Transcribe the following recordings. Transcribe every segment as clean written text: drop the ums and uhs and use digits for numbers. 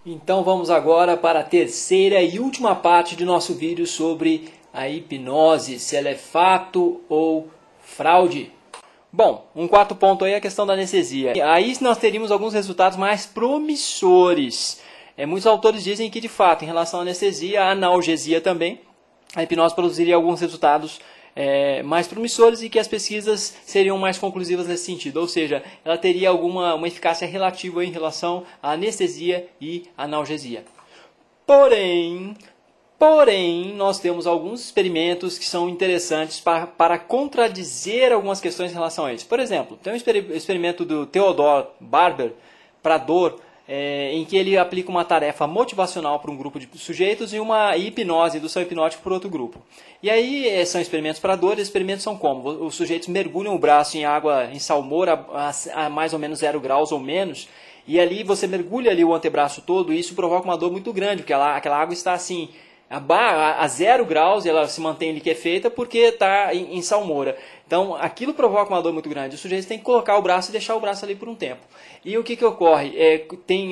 Então vamos agora para a terceira e última parte de nosso vídeo sobre a hipnose, se ela é fato ou fraude. Bom, um quarto ponto aí é a questão da anestesia. Aí nós teríamos alguns resultados mais promissores. Muitos autores dizem que, de fato, em relação à anestesia, a analgesia também, a hipnose produziria alguns resultados mais promissores e que as pesquisas seriam mais conclusivas nesse sentido. Ou seja, ela teria uma eficácia relativa em relação à anestesia e analgesia. Porém, nós temos alguns experimentos que são interessantes para contradizer algumas questões em relação a isso. Por exemplo, tem um experimento do Theodore Barber para dor, em que ele aplica uma tarefa motivacional para um grupo de sujeitos e uma hipnose, indução hipnótica para outro grupo. E aí são experimentos para dor, e experimentos são como? Os sujeitos mergulham o braço em água, em salmour a mais ou menos 0 graus ou menos, e ali você mergulha ali o antebraço todo e isso provoca uma dor muito grande, porque aquela água está assim a 0 graus, e ela se mantém liquefeita porque está em salmoura. Então aquilo provoca uma dor muito grande. O sujeito tem que colocar o braço e deixar o braço ali por um tempo. E o que ocorre?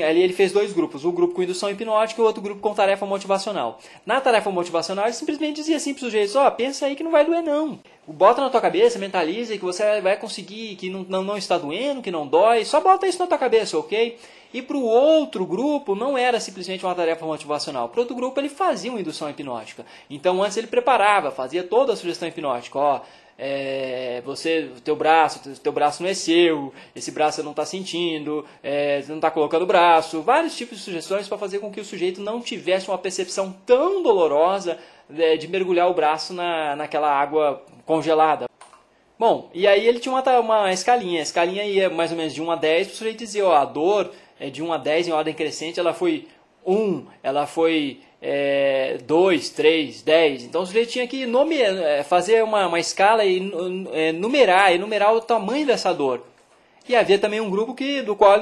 Ali ele fez dois grupos, um grupo com indução hipnótica e o outro grupo com tarefa motivacional. Na tarefa motivacional ele simplesmente dizia assim para o sujeito: pensa aí que não vai doer não. Bota na tua cabeça, mentaliza que você vai conseguir, que não está doendo, que não dói, só bota isso na tua cabeça, ok? E para o outro grupo não era simplesmente uma tarefa motivacional. Para o outro grupo ele fazia uma indução hipnótica. Então antes ele preparava, fazia toda a sugestão hipnótica. Teu braço não é seu, esse braço você não está sentindo, você não está colocando o braço. Vários tipos de sugestões para fazer com que o sujeito não tivesse uma percepção tão dolorosa de mergulhar o braço naquela água congelada. Bom, e aí ele tinha uma escalinha. A escalinha ia mais ou menos de 1 a 10, para o sujeito dizer, a dor de 1 a 10 em ordem crescente, ela foi 1, ela foi 2, 3, 10. Então o sujeito tinha que fazer uma escala e enumerar o tamanho dessa dor. E havia também um grupo no qual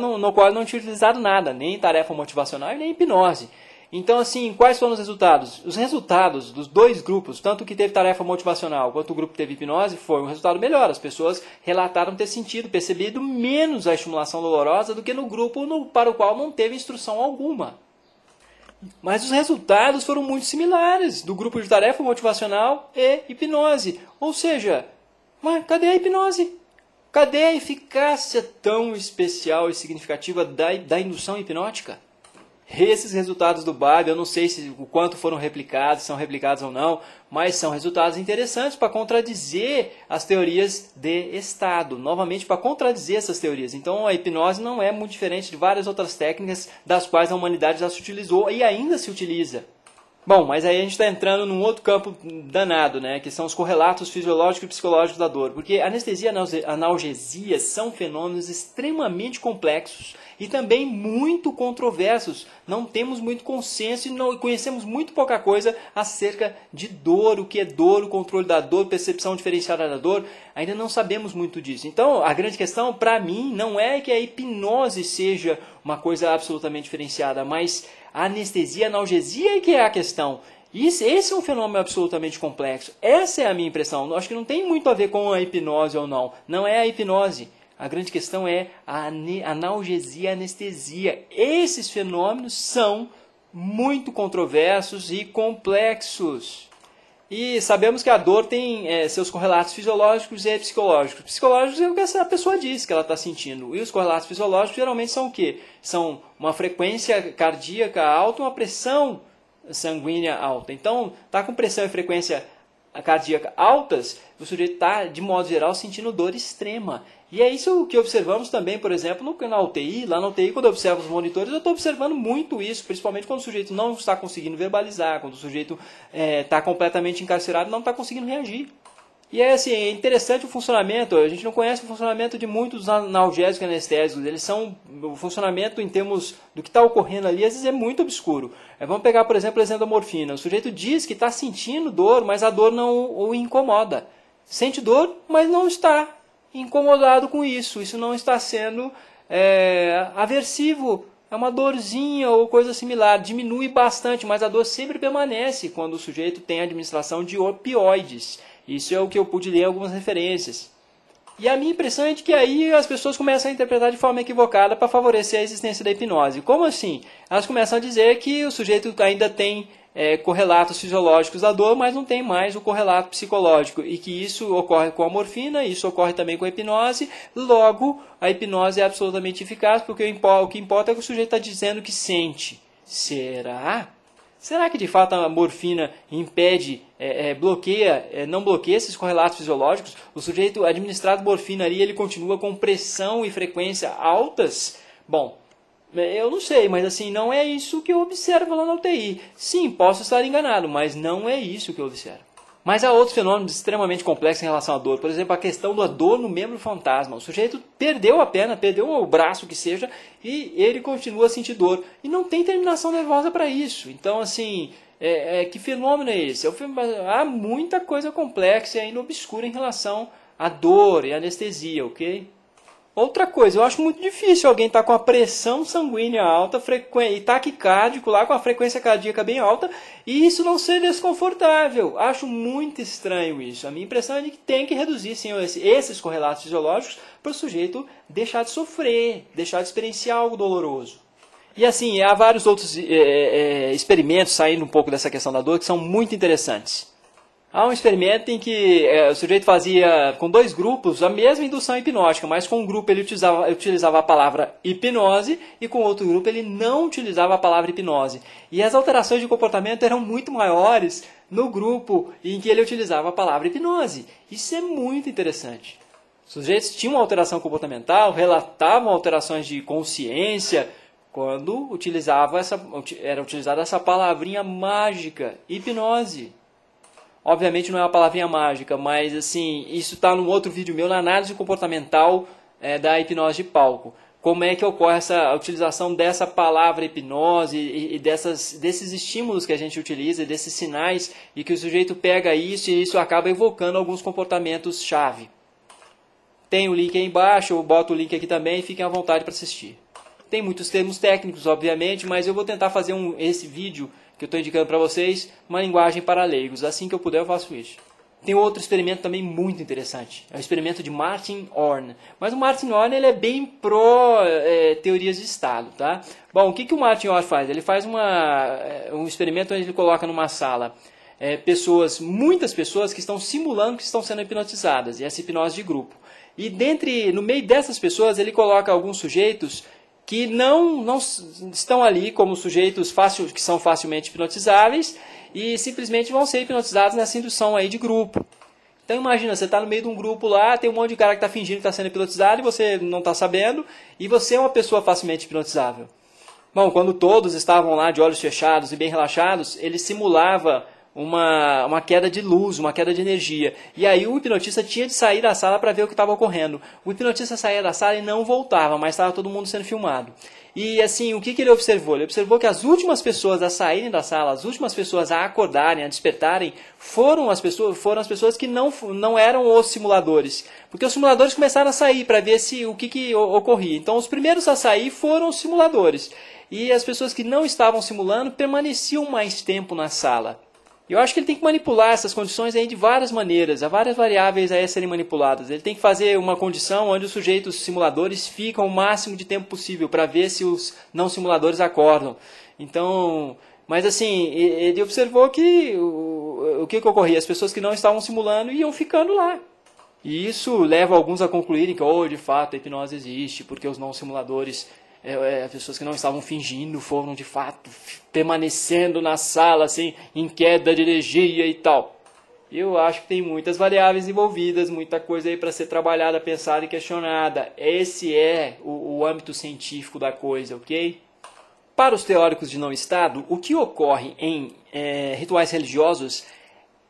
não tinha utilizado nada, nem tarefa motivacional e nem hipnose. Então, assim, quais foram os resultados? Os resultados dos dois grupos, tanto que teve tarefa motivacional quanto o grupo que teve hipnose, foi um resultado melhor. As pessoas relataram ter percebido menos a estimulação dolorosa do que no grupo para o qual não teve instrução alguma. Mas os resultados foram muito similares do grupo de tarefa motivacional e hipnose. Ou seja, cadê a hipnose? Cadê a eficácia tão especial e significativa da indução hipnótica? Esses resultados do Barber, eu não sei o quanto foram replicados, são replicados ou não, mas são resultados interessantes para contradizer as teorias de estado, novamente para contradizer essas teorias. Então a hipnose não é muito diferente de várias outras técnicas das quais a humanidade já se utilizou e ainda se utiliza. Bom, mas aí a gente está entrando num outro campo danado, né, que são os correlatos fisiológicos e psicológicos da dor. Porque anestesia e analgesia são fenômenos extremamente complexos e também muito controversos. Não temos muito consenso e conhecemos muito pouca coisa acerca de dor, o que é dor, o controle da dor, percepção diferenciada da dor. Ainda não sabemos muito disso. Então, a grande questão, para mim, não é que a hipnose seja uma coisa absolutamente diferenciada, mas a anestesia e a analgesia é que é a questão. Esse é um fenômeno absolutamente complexo. Essa é a minha impressão. Eu acho que não tem muito a ver com a hipnose ou não. Não é a hipnose. A grande questão é a analgesia e a anestesia. Esses fenômenos são muito controversos e complexos. E sabemos que a dor tem seus correlatos fisiológicos e psicológicos. Psicológicos é o que essa pessoa diz que ela está sentindo. E os correlatos fisiológicos geralmente são o quê? São uma frequência cardíaca alta e uma pressão sanguínea alta. Então, está com pressão e frequência cardíaca altas, o sujeito está, de modo geral, sentindo dor extrema. E é isso que observamos também, por exemplo, na UTI. Lá na UTI, quando eu observo os monitores, eu estou observando muito isso, principalmente quando o sujeito não está conseguindo verbalizar, quando o sujeito está completamente encarcerado e não está conseguindo reagir. E assim, é interessante o funcionamento. A gente não conhece o funcionamento de muitos analgésicos e anestésicos. O funcionamento em termos do que está ocorrendo ali, às vezes é muito obscuro. Vamos pegar, por exemplo, o exemplo da morfina. O sujeito diz que está sentindo dor, mas a dor não o incomoda. Sente dor, mas não está incomodado com isso. Isso não está sendo aversivo. É uma dorzinha ou coisa similar. Diminui bastante, mas a dor sempre permanece quando o sujeito tem a administração de opioides. Isso é o que eu pude ler em algumas referências. E a minha impressão é de que aí as pessoas começam a interpretar de forma equivocada para favorecer a existência da hipnose. Como assim? Elas começam a dizer que o sujeito ainda tem correlatos fisiológicos da dor, mas não tem mais o correlato psicológico. E que isso ocorre com a morfina, isso ocorre também com a hipnose. Logo, a hipnose é absolutamente eficaz, porque o que importa é que o sujeito está dizendo que sente. Será? Será que de fato a morfina impede, não bloqueia esses correlatos fisiológicos? O sujeito administrado morfina ali, ele continua com pressão e frequência altas? Bom, eu não sei, mas assim, não é isso que eu observo lá na UTI. Sim, posso estar enganado, mas não é isso que eu observo. Mas há outros fenômenos extremamente complexos em relação à dor. Por exemplo, a questão da dor no membro fantasma. O sujeito perdeu a perna, perdeu o braço que seja, e ele continua a sentir dor. E não tem terminação nervosa para isso. Então, assim, que fenômeno é esse? Há muita coisa complexa e ainda obscura em relação à dor e à anestesia, ok? Outra coisa, eu acho muito difícil alguém estar com a pressão sanguínea alta e taquicárdico lá com a frequência cardíaca bem alta e isso não ser desconfortável. Acho muito estranho isso. A minha impressão é de que tem que reduzir sim, esses correlatos fisiológicos para o sujeito deixar de sofrer, deixar de experienciar algo doloroso. E assim, há vários outros experimentos saindo um pouco dessa questão da dor que são muito interessantes. Há um experimento em que o sujeito fazia com 2 grupos a mesma indução hipnótica, mas com um grupo ele utilizava a palavra hipnose e com outro grupo ele não utilizava a palavra hipnose. E as alterações de comportamento eram muito maiores no grupo em que ele utilizava a palavra hipnose. Isso é muito interessante. Os sujeitos tinham uma alteração comportamental, relatavam alterações de consciência quando era utilizada essa palavrinha mágica, hipnose. Obviamente não é uma palavrinha mágica, mas assim, isso está num outro vídeo meu, na análise comportamental da hipnose de palco. Como é que ocorre a utilização dessa palavra hipnose e desses estímulos que a gente utiliza, desses sinais, e que o sujeito pega isso e isso acaba evocando alguns comportamentos-chave. Tem o link aí embaixo, eu boto o link aqui também, fiquem à vontade para assistir. Tem muitos termos técnicos, obviamente, mas eu vou tentar fazer esse vídeo que eu estou indicando para vocês, uma linguagem para leigos. Assim que eu puder, eu faço isso. Tem outro experimento também muito interessante. É o experimento de Martin Orne. Mas o Martin Orne ele é bem pró teorias de Estado. Tá? Bom, o que o Martin Orne faz? Ele faz um experimento onde ele coloca numa sala muitas pessoas que estão simulando que estão sendo hipnotizadas. E essa hipnose de grupo. E no meio dessas pessoas ele coloca alguns sujeitos que não estão ali como sujeitos que são facilmente hipnotizáveis e simplesmente vão ser hipnotizados nessa indução aí de grupo. Então imagina, você está no meio de um grupo lá, tem um monte de cara que está fingindo que está sendo hipnotizado e você não está sabendo, e você é uma pessoa facilmente hipnotizável. Bom, quando todos estavam lá de olhos fechados e bem relaxados, ele simulava uma queda de luz, uma queda de energia. E aí o hipnotista tinha de sair da sala para ver o que estava ocorrendo. O hipnotista saía da sala e não voltava, mas estava todo mundo sendo filmado. E assim, o que ele observou? Ele observou que as últimas pessoas a saírem da sala, as últimas pessoas a acordarem, a despertarem, foram as pessoas que não eram os simuladores. Porque os simuladores começaram a sair para ver o que ocorria. Então os primeiros a sair foram os simuladores. E as pessoas que não estavam simulando permaneciam mais tempo na sala. Eu acho que ele tem que manipular essas condições aí de várias maneiras, há várias variáveis a serem manipuladas. Ele tem que fazer uma condição onde os sujeitos simuladores ficam o máximo de tempo possível para ver se os não simuladores acordam. Então, mas assim, ele observou que o que ocorria? As pessoas que não estavam simulando iam ficando lá. E isso leva alguns a concluírem que, de fato, a hipnose existe, porque os não simuladores... as pessoas que não estavam fingindo foram de fato permanecendo na sala assim, em queda de energia e tal. Eu acho que tem muitas variáveis envolvidas, muita coisa aí para ser trabalhada, pensada e questionada. Esse é o âmbito científico da coisa, ok? Para os teóricos de não Estado, o que ocorre em rituais religiosos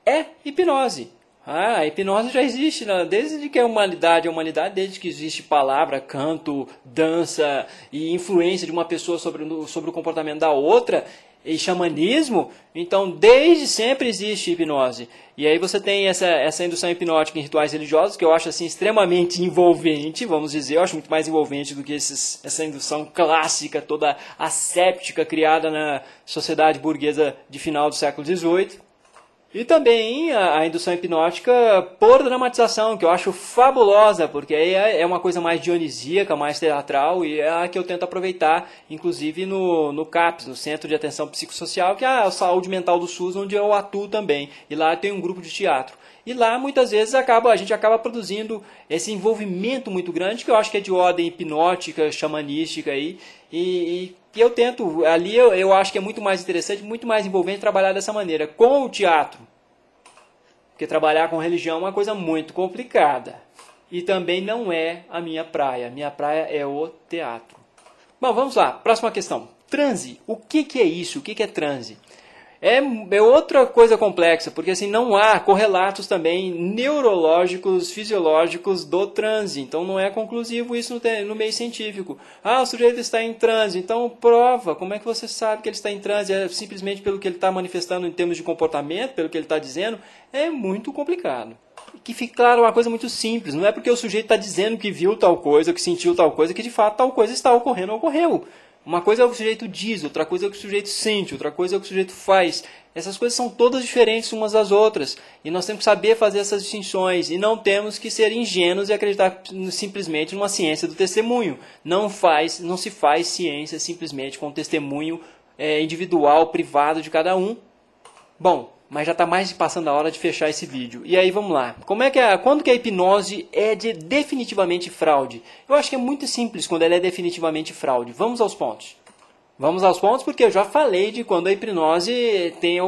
é hipnose. A hipnose já existe, né? Desde que a humanidade, desde que existe palavra, canto, dança e influência de uma pessoa sobre o comportamento da outra, e xamanismo, então desde sempre existe hipnose. E aí você tem essa indução hipnótica em rituais religiosos, que eu acho assim, extremamente envolvente, vamos dizer, eu acho muito mais envolvente do que essa indução clássica, toda asséptica, criada na sociedade burguesa de final do século XVIII. E também a indução hipnótica por dramatização, que eu acho fabulosa, porque aí é uma coisa mais dionisíaca, mais teatral, e é a que eu tento aproveitar, inclusive no CAPS, no Centro de Atenção Psicossocial, que é a saúde mental do SUS, onde eu atuo também. E lá tem um grupo de teatro. E lá, muitas vezes, a gente acaba produzindo esse envolvimento muito grande, que eu acho que é de ordem hipnótica, xamanística aí, e eu tento, ali eu acho que é muito mais interessante, muito mais envolvente trabalhar dessa maneira, com o teatro. Porque trabalhar com religião é uma coisa muito complicada. E também não é a minha praia. Minha praia é o teatro. Bom, vamos lá. Próxima questão. Transe. O que é isso? O que é transe? É outra coisa complexa, porque assim, não há correlatos também neurológicos, fisiológicos do transe. Então não é conclusivo isso no meio científico. Ah, o sujeito está em transe, então prova. Como é que você sabe que ele está em transe? É simplesmente pelo que ele está manifestando em termos de comportamento, pelo que ele está dizendo? É muito complicado. Que fique claro, uma coisa muito simples. Não é porque o sujeito está dizendo que viu tal coisa, que sentiu tal coisa, que de fato tal coisa está ocorrendo ou ocorreu. Uma coisa é o que o sujeito diz, outra coisa é o que o sujeito sente, outra coisa é o que o sujeito faz. Essas coisas são todas diferentes umas das outras. E nós temos que saber fazer essas distinções. E não temos que ser ingênuos e acreditar simplesmente numa ciência do testemunho. Não se faz ciência simplesmente com o testemunho individual, privado de cada um. Bom, mas já está mais passando a hora de fechar esse vídeo. E aí vamos lá. Quando que a hipnose é definitivamente fraude? Eu acho que é muito simples quando ela é definitivamente fraude. Vamos aos pontos. Vamos aos pontos porque eu já falei de quando a hipnose tem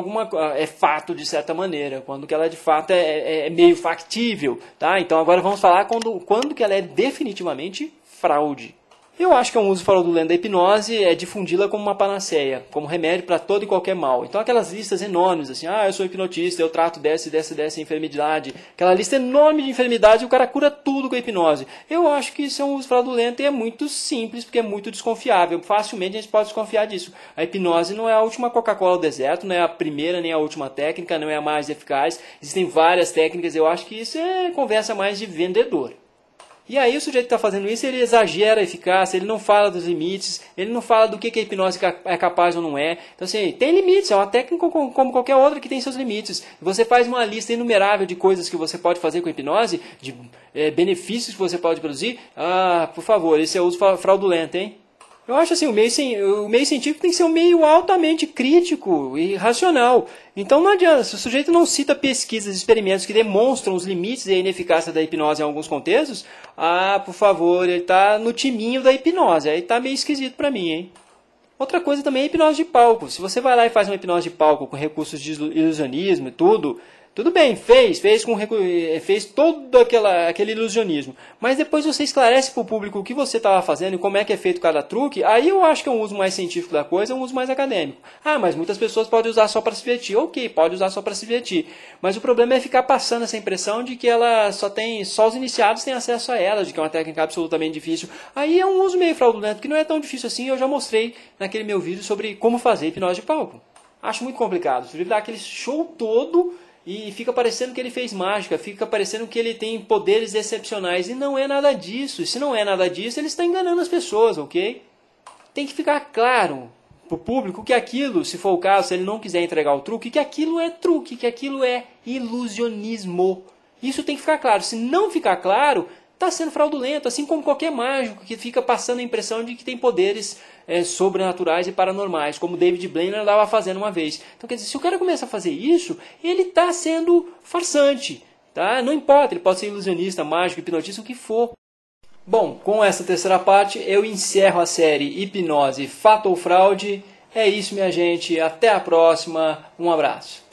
é fato de certa maneira, quando que ela de fato é meio factível, tá? Então agora vamos falar quando que ela é definitivamente fraude. Eu acho que é um uso fraudulento da hipnose é difundi-la como uma panaceia, como remédio para todo e qualquer mal. Então aquelas listas enormes, assim, eu sou hipnotista, eu trato dessa enfermidade. Aquela lista enorme de enfermidades e o cara cura tudo com a hipnose. Eu acho que isso é um uso fraudulento e é muito simples, porque é muito desconfiável. Facilmente a gente pode desconfiar disso. A hipnose não é a última Coca-Cola do deserto, não é a primeira nem a última técnica, não é a mais eficaz. Existem várias técnicas, eu acho que isso é conversa mais de vendedor. E aí o sujeito que está fazendo isso, ele exagera a eficácia, ele não fala dos limites, ele não fala do que a hipnose é capaz ou não é. Então assim, tem limites, é uma técnica como qualquer outra que tem seus limites. Você faz uma lista inumerável de coisas que você pode fazer com a hipnose, de benefícios que você pode produzir. Por favor, esse é uso fraudulento, hein? Eu acho assim, o meio científico tem que ser um meio altamente crítico e racional. Então não adianta, se o sujeito não cita pesquisas e experimentos que demonstram os limites e a ineficácia da hipnose em alguns contextos, por favor, ele está no timinho da hipnose, aí está meio esquisito para mim, hein? Outra coisa também é a hipnose de palco. Se você vai lá e faz uma hipnose de palco com recursos de ilusionismo e tudo bem, fez todo aquele ilusionismo. Mas depois você esclarece para o público o que você estava fazendo e como é que é feito cada truque, aí eu acho que é um uso mais científico da coisa, um uso mais acadêmico. Mas muitas pessoas podem usar só para se divertir. Ok, pode usar só para se divertir. Mas o problema é ficar passando essa impressão de que ela só os iniciados têm acesso a ela, de que é uma técnica absolutamente difícil. Aí é um uso meio fraudulento, que não é tão difícil assim, eu já mostrei naquele meu vídeo sobre como fazer hipnose de palco. Acho muito complicado. Você dá aquele show todo e fica parecendo que ele fez mágica, fica parecendo que ele tem poderes excepcionais. E não é nada disso. E se não é nada disso, ele está enganando as pessoas, ok? Tem que ficar claro para o público que aquilo, se for o caso, se ele não quiser entregar o truque, que aquilo é truque, que aquilo é ilusionismo. Isso tem que ficar claro. Se não ficar claro, está sendo fraudulento, assim como qualquer mágico que fica passando a impressão de que tem poderes sobrenaturais e paranormais, como David Blaine andava fazendo uma vez. Então, quer dizer, se o cara começa a fazer isso, ele está sendo farsante. Tá? Não importa, ele pode ser ilusionista, mágico, hipnotista, o que for. Bom, com essa terceira parte, eu encerro a série Hipnose, Fato ou Fraude. É isso, minha gente. Até a próxima. Um abraço.